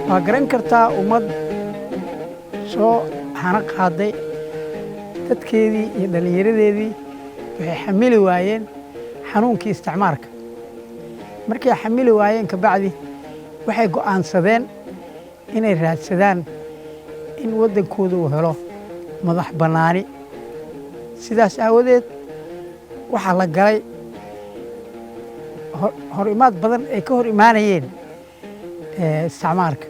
waa garan kartaa ummad soo hana qaaday dadkeedii iyo dhallinyaradeedii waxay xamili waayeen xanuunkii isticmaalka markay xamili waayeen kabacdi waxay go'aansadeen inay raadsadaan in waddankooda uu helo madax bannaani sidaas aawadeed waxaa la galay hor imaad badan ay ka hor imaanayeen isticmaalka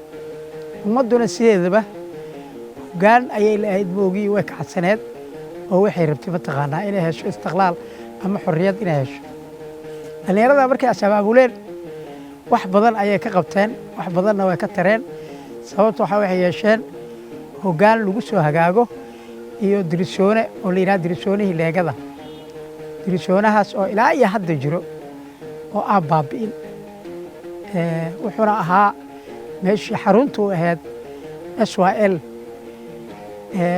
ummadduna sideedaba hoggaan ayay lahayd moogii way kacadsaneed oo waxay rabtay mataqaanaa inay hesho istiqlaal ama xorriyad inay hesho dhallinyarada markay asabaabuleen wax badan ayay ka qabteen wax badanna way ka tareen sababta waxay yeesheen hoggaan lagu soo hagaago iyo dirisoone oo la yidhaha dirisoonihii leegada dirisoonahaas oo ilaa iyo hadda jiro oo aan baabi'in wuxuuna ahaa meeshii xaruntu ahayd SYL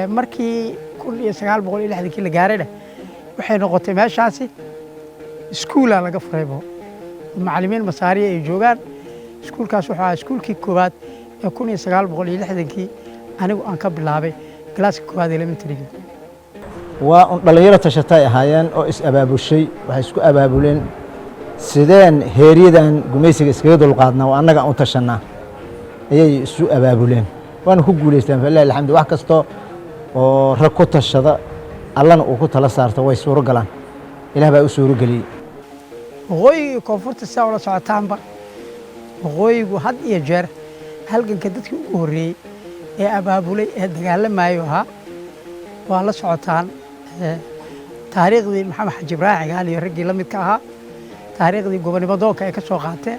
markii 1960 la gaarayna waxay noqotay meeshaasi iskuula laga furaybo macallimiin masaariya ay joogaan iskuulkaas wuxuu ahaa iskuulkii koowaad ee 1960 anigu aan ka bilaabay galaaska koowaad elementary-ga waa dhalinyaro tashatay ahaayeen oo is abaabushay waxay isku abaabuleen sideen heeriyadan gumaysiga iskaga dulqaadnaa oo annaga u tashanaa ayay isu abaabuleen waana ku guuleysteen fallaahi alxamdu wax kasto oo rag ku tashada allana uu ku tala saarto way suuro galaan ilaah baa u suuro geliyey waqooyiga koonfurta saa ula socotaanba waqooyigu had iyo jeer halganka dadkii ugu horreeyey ee abaabulay ee dagaalamayo ahaa waa la socotaan taariikhdii maxamed xaji ibraahim cigaal iyo raggii la midka ahaa taariikhdii gobonimo doonka ay ka soo qaateen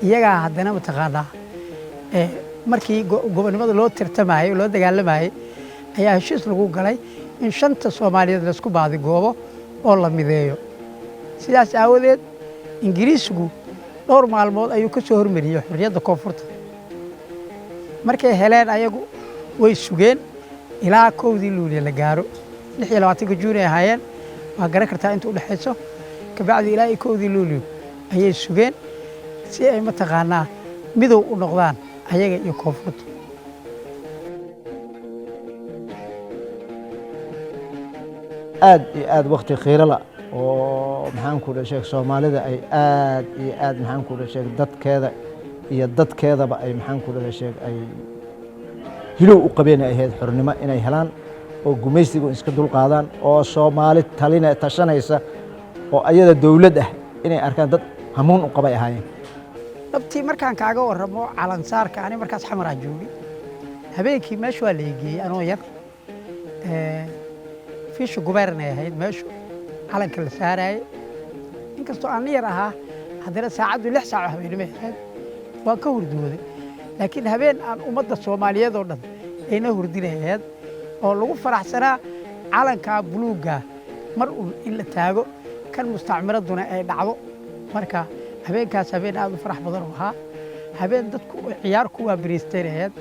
iyagaa haddana mataqaanaa markii gobonimada loo tirtamayey loo dagaalamayey ayaa heshiis lagu galay in shanta Soomaaliyeed la isku baadi goobo oo la mideeyo sidaas aawadeed ingiriisku dhowr maalmood ayuu ka soo hormariyey xorriyadda koonfurta markay heleen ayagu way sugeen ilaa 1 Luulyo la gaaro 26 Juun ay ahaayeen waa garan kartaa inta u dhaxayso kabacdi ilaa 1 Luulyo ayay sugeen si ay mataqaanaa midow u noqdaan ayaga iyo koonfurta aad iyo aad waqti qiiro la oo maxaan ku dhashay Soomaalida ay aad iyo aad maxaan ku dhashay dadkeeda iyo dadkeedaba ay maxaan ku dhashay ay hilow u qabeen ay ahayd xornimo inay helaan oo gumaysiga iska dulqaadaan oo Soomaali talina tashanaysa oo ayada dawlad ah inay arkaan dad hamuun u qabay ahaayeen dabtii markaan kaaga warramo calansaarka ani markaas xamar aan joogay habeenkii meesha waa la eegay anoo yar fiisha gubeernay ahayd meesha calanka la saarayay inkastoo aan yar ahaa haddana saacaddu 6 saac habeenimo ahayd waan ka hurdooday laakiin habeen aan ummadda Soomaaliyeed oo dhan ayna hurdinayd oo lagu faraxsanaa calanka buluuga mar in la taago kan mustacmiraduna ay dhacdo marka habeenkaas habeen aad u farax badan oo ahaa habeen dadku ciyaar ku waa bariisteynayeen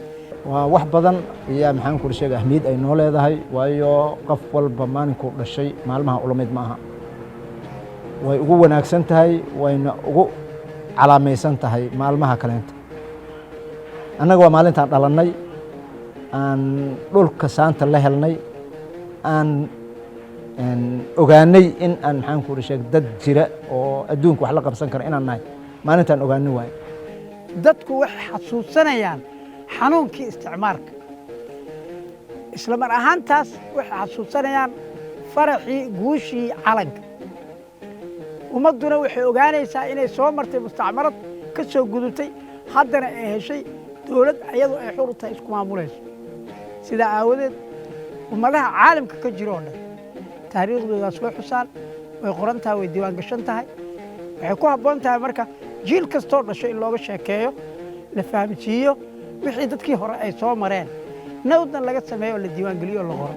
waa wax badan iyo maxaan ku sheegay ahmiyad ay noo leedahay waayo qof walba maalinku dhashay maalmaha ulamid ma aha way ugu wanaagsan tahay wayna ugu calaamaysan tahay maalmaha kaleenta annaga waa maalintaan dhalannay aan dhulka saanta la helnay aan ogaanay in aan maxaan ku sheegay dad jira oo adduunka wax la qabsan kara inaan nahay maalintaan ogaanay waay dadku waxay xasuusanayaan xanuunkii isticmaalka isla mar ahaantaas waxay xasuusanayaan faraxii guushii calanka ummadduna waxay ogaanaysaa inay soo martay mustacmarad ka soo gudubtay haddana ay heshay dawlad iyadoo ay xor u tahay isku maamulayso sidaa aawadeed ummadaha caalamka ka jiro oo dhan taariikhdoodaas way xusaan way qoran tahay way diiwaan gashan tahay waxay ku habboon tahay marka jiil kastoo dhasho in looga sheekeeyo la fahamsiiyo wixii dadkii hore ay soo mareen nawdna laga sameeyo oo la diiwaangeliyo oo la qoro